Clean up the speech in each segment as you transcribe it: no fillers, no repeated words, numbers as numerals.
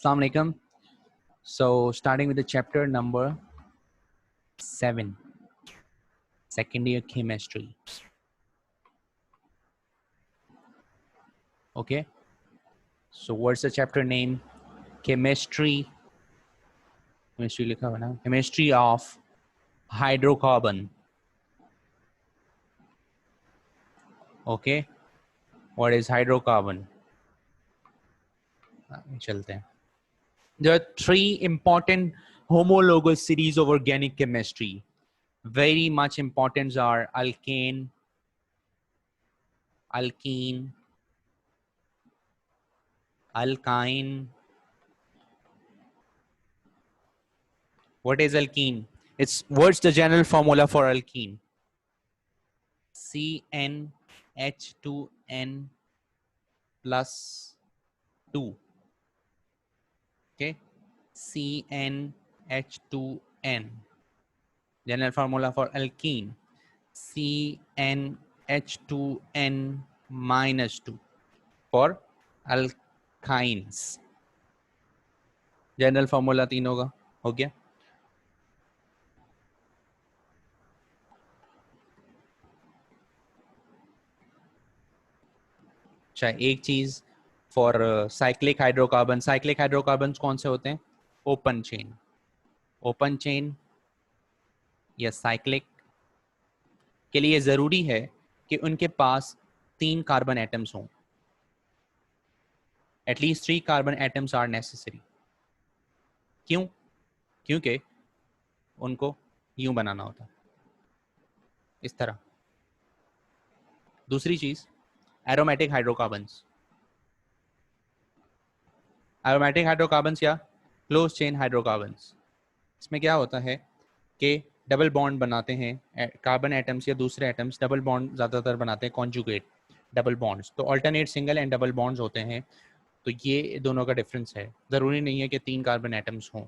Assalamu alaikum. So starting with the chapter number 7, second year chemistry. Okay. So what's the chapter name? Chemistry. Chemistry लिखा हुआ ना? Chemistry of hydrocarbon. Okay. What is hydrocarbon? चलते हैं. There are 3 important homologous series of organic chemistry. Very much important are alkane, alkene, alkyne. What is alkene? What's the general formula for alkene? CnH2n plus 2. Okay, CnH2n. General formula for alkene, CnH2n minus 2 for alkynes. General formula तीनों का हो गया. अच्छा, एक चीज for cyclic hydrocarbon. Cyclic hydrocarbon कौन से होते हैं? Open chain. ओपन चेन या साइक्लिक के लिए जरूरी है कि उनके पास 3 कार्बन एटम्स हों. At least 3 carbon atoms are necessary. क्यों? क्योंकि उनको यूं बनाना होता है, इस तरह. दूसरी चीज, एरोमेटिक हाइड्रोकार्बन्स. एरोमेटिक हाइड्रोकार्बन्स या क्लोज चेन हाइड्रोकार्बन्स, इसमें क्या होता है कि डबल बॉन्ड बनाते हैं कार्बन एटम्स या दूसरे एटम्स. डबल बॉन्ड ज़्यादातर बनाते हैं, कॉन्जुगेट डबल बॉन्ड्स. तो alternate single and double bonds होते हैं. तो ये दोनों का डिफरेंस है. ज़रूरी नहीं है कि 3 कार्बन एटम्स हों.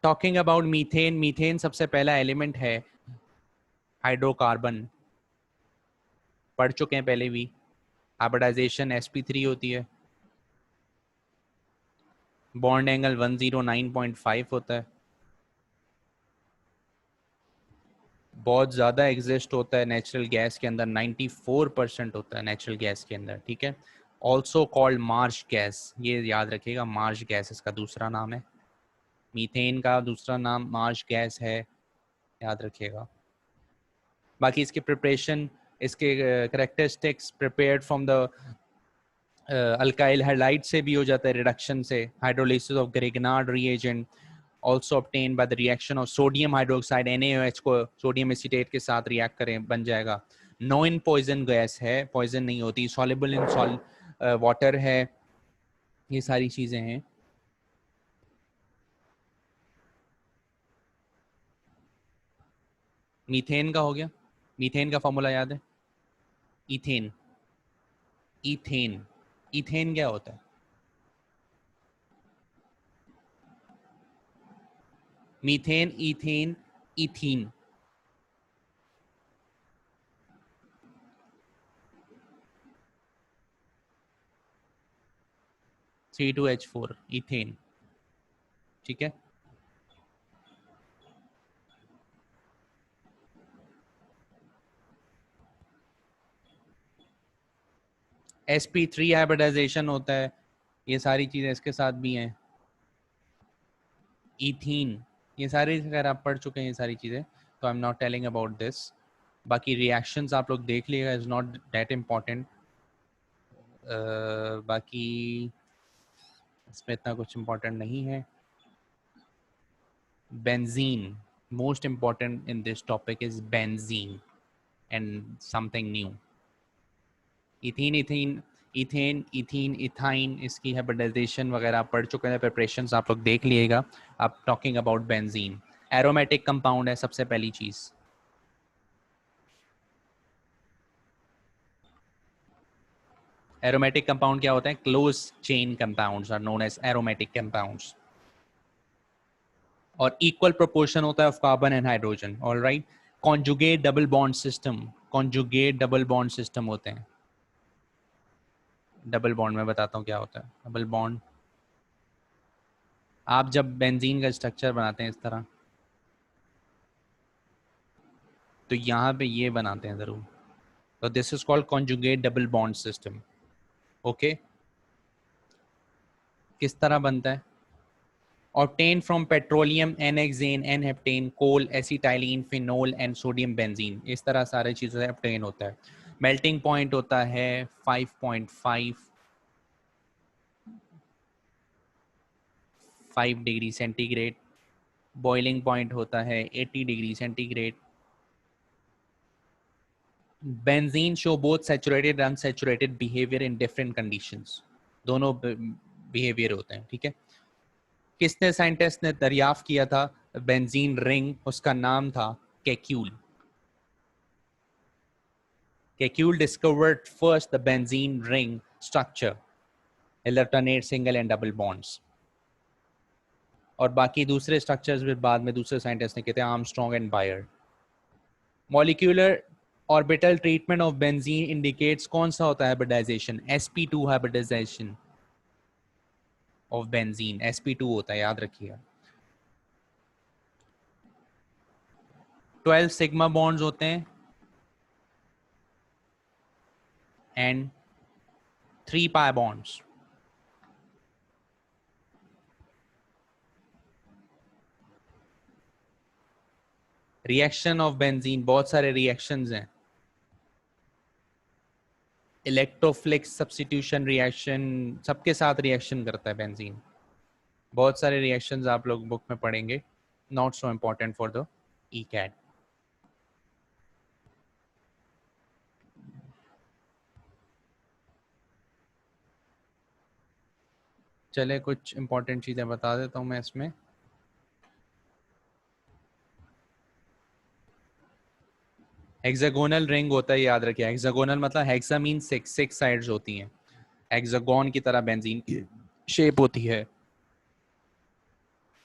Talking about methane. मीथेन सबसे पहला एलिमेंट है हाइड्रोकार्बन. पढ़ चुके हैं पहले भी. हाइब्रिडाइजेशन sp3 होती है. बॉन्ड एंगल 109.5 होता है. बहुत ज़्यादा एग्जिस्ट होता है नेचुरल गैस के अंदर. 94% होता है नेचुरल गैस के अंदर. ठीक है. Also called Marsh gas. ये याद रखिएगा, मार्श गैस इसका दूसरा नाम है. मीथेन का दूसरा नाम मार्श गैस है, याद रखिएगा. बाकी इसकी प्रिपरेशन, इसके characteristics prepared from the alkyl halide से भी हो जाता है, रिडक्शन से. Hydrolysis of Grignard reagent also obtained by the reaction of sodium hydroxide NaOH को सोडियम एसीटेट के साथ रिएक्ट करें, बन जाएगा. नो इन पॉइजन गैस है, पॉइजन नहीं होती. सॉल्युबल इन वाटर है. ये सारी चीजें हैं. मीथेन का हो गया. मीथेन का फॉर्मूला याद है? इथेन. इथेन. इथेन क्या होता है? Methane, ethane, ethene. C2H4 ethane. ठीक है. sp3 हाइब्रिडाइजेशन होता है. ये सारी चीजें इसके साथ भी हैं. इथीन, ये सारी अगर आप पढ़ चुके हैं ये सारी चीज़ें, तो I am not telling about this. बाकी रिएक्शंस आप लोग देख लीजिएगा, इज़ नॉट दैट इम्पॉर्टेंट. बाकी इसमें इतना कुछ इम्पोर्टेंट नहीं है. Benzene, most important in this topic is benzene and something new. Ethene, ethene, ethane, ethene, ethyne, इसकी हाइब्रिडाइजेशन वगैरह आप पढ़ चुके हैं. प्रिपरेशंस आप लोग देख लीजिएगा. आप talking about benzene. Aromatic compound है सबसे पहली चीज़. एरोमेटिक कंपाउंड क्या होता है? Close chain compounds are known as aromatic compounds. और इक्वल प्रोपोर्शन होता है of carbon and hydrogen. Alright. Conjugate double bond system. Conjugate double bond system होते हैं. डबल बॉन्ड में बताता हूँ क्या होता है। डबल बॉन्ड, आप जब बेंजीन का स्ट्रक्चर बनाते हैं इस तरह, तो यहाँ पे ये बनाते हैं ज़रूर, तो this is called conjugate double bond system. Okay, किस तरह बनता है? obtained from petroleum, n-hexane, n-heptane, coal, acetylene, phenol and sodium benzene। इस तरह सारे चीज़ों से obtain होता है। melting point होता है 5.5 डिग्री सेंटीग्रेड, बॉइलिंग पॉइंट होता है 80 degree centigrade. Benzene show both saturated and unsaturated behaviour in different conditions, दोनों बिहेवियर होते हैं, ठीक है। किसने साइंटिस्ट ने दरियाफ्त किया था बेंजीन रिंग? उसका नाम था Kekule. Kekule discovered first the benzene ring structure, alternate single and double bonds, और बाकी दूसरे स्ट्रक्चर्स भी बाद में दूसरे साइंटिस्ट ने किए थे, Armstrong and Baeyer. Molecular orbital treatment of benzene indicates कौन सा होता है hybridisation? sp2 hybridisation of benzene, sp2 होता है, याद रखिएगा। 12 सिग्मा बॉन्ड्स होते हैं and 3 pi bonds. Reaction of benzene, बहुत सारे रिएक्शंस हैं। इलेक्ट्रोफ्लिक्स सब्स्टिट्यूशन रिएक्शन, सबके साथ रिएक्शन करता है बेंजीन। बहुत सारे रिएक्शंस आप लोग बुक में पढ़ेंगे, not so important for the ECAT. चले कुछ इंपॉर्टेंट चीज़ें बता देता हूँ मैं इसमें। हेक्सागोनल रिंग होता है, याद रखिए। हेक्सागोनल मतलब हेक्सा मीन 6 साइड्स होती हैं, हेक्सागोन की तरह बेंजीन की शेप होती है।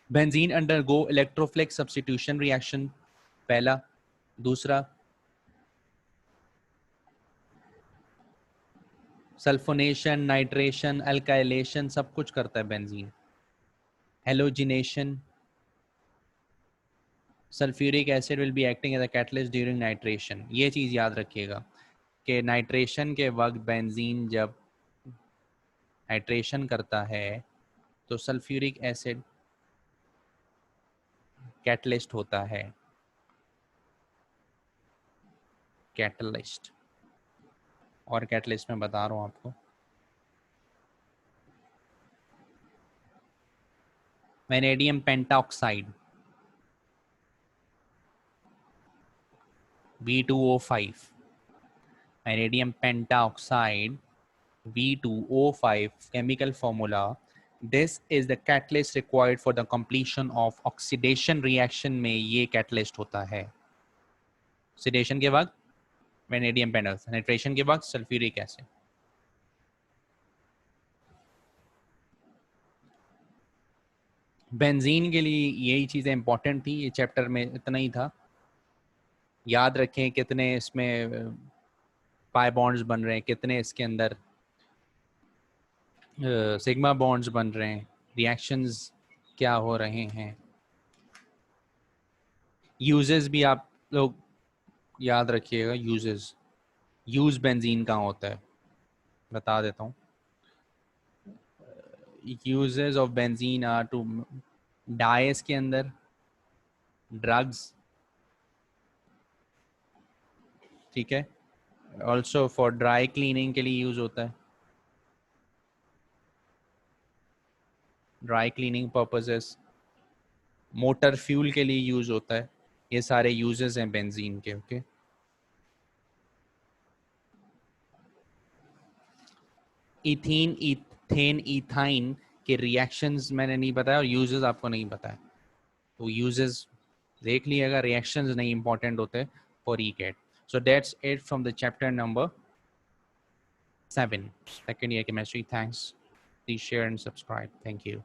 Benzene undergo electrophilic substitution reaction, पहला। दूसरा, सल्फोनेशन, नाइट्रेशन, अल्काइलेशन, सब कुछ करता है benzene. Halogenation, sulphuric acid will be acting as a catalyst during nitration. ये चीज़ याद रखिएगा कि नाइट्रेशन के वक्त बेंजीन जब नाइट्रेशन करता है तो सल्फ्यूरिक एसिड कैटलिस्ट होता है, कैटलिस्ट। और कैटलिस्ट में बता रहा हूँ आपको, vanadium pentoxide V2O5, vanadium pentoxide V2O5 chemical formula. This is the catalyst required for the completion of oxidation reaction में ये catalyst होता है। oxidation के वक्त वेनेडियम पेंटाऑक्साइड, नाइट्रेशन के वक्त सल्फ्यूरिक एसिड। बेंजीन के लिए यही चीज़ें इंपॉर्टेंट थी, ये चैप्टर में इतना ही था। याद रखें कितने इसमें पाई बॉन्ड्स बन रहे हैं, कितने इसके अंदर सिग्मा बॉन्ड्स बन रहे हैं, रिएक्शंस क्या हो रहे हैं। यूजेस भी आप लोग याद रखिएगा, यूजेस, यूज बेंजीन कहाँ होता है बता देता हूँ। Uses of benzene are to dyes के अंदर, ड्रग्स, ठीक है। ऑल्सो फॉर ड्राई क्लीनिंग के लिए यूज होता है, dry cleaning purposes, motor fuel के लिए यूज होता है। ये सारे यूजेस हैं बेंजीन के, ओके। इथीन, इथेन, इथाइन के रिएक्शंस मैंने नहीं बताया और यूजेस आपको नहीं बताया, तो यूजेस देख लिएगा, रिएक्शंस नहीं इंपॉर्टेंट होते for ECAT. So that's it from the chapter number 7, second year chemistry. Thanks, please share and subscribe, thank you.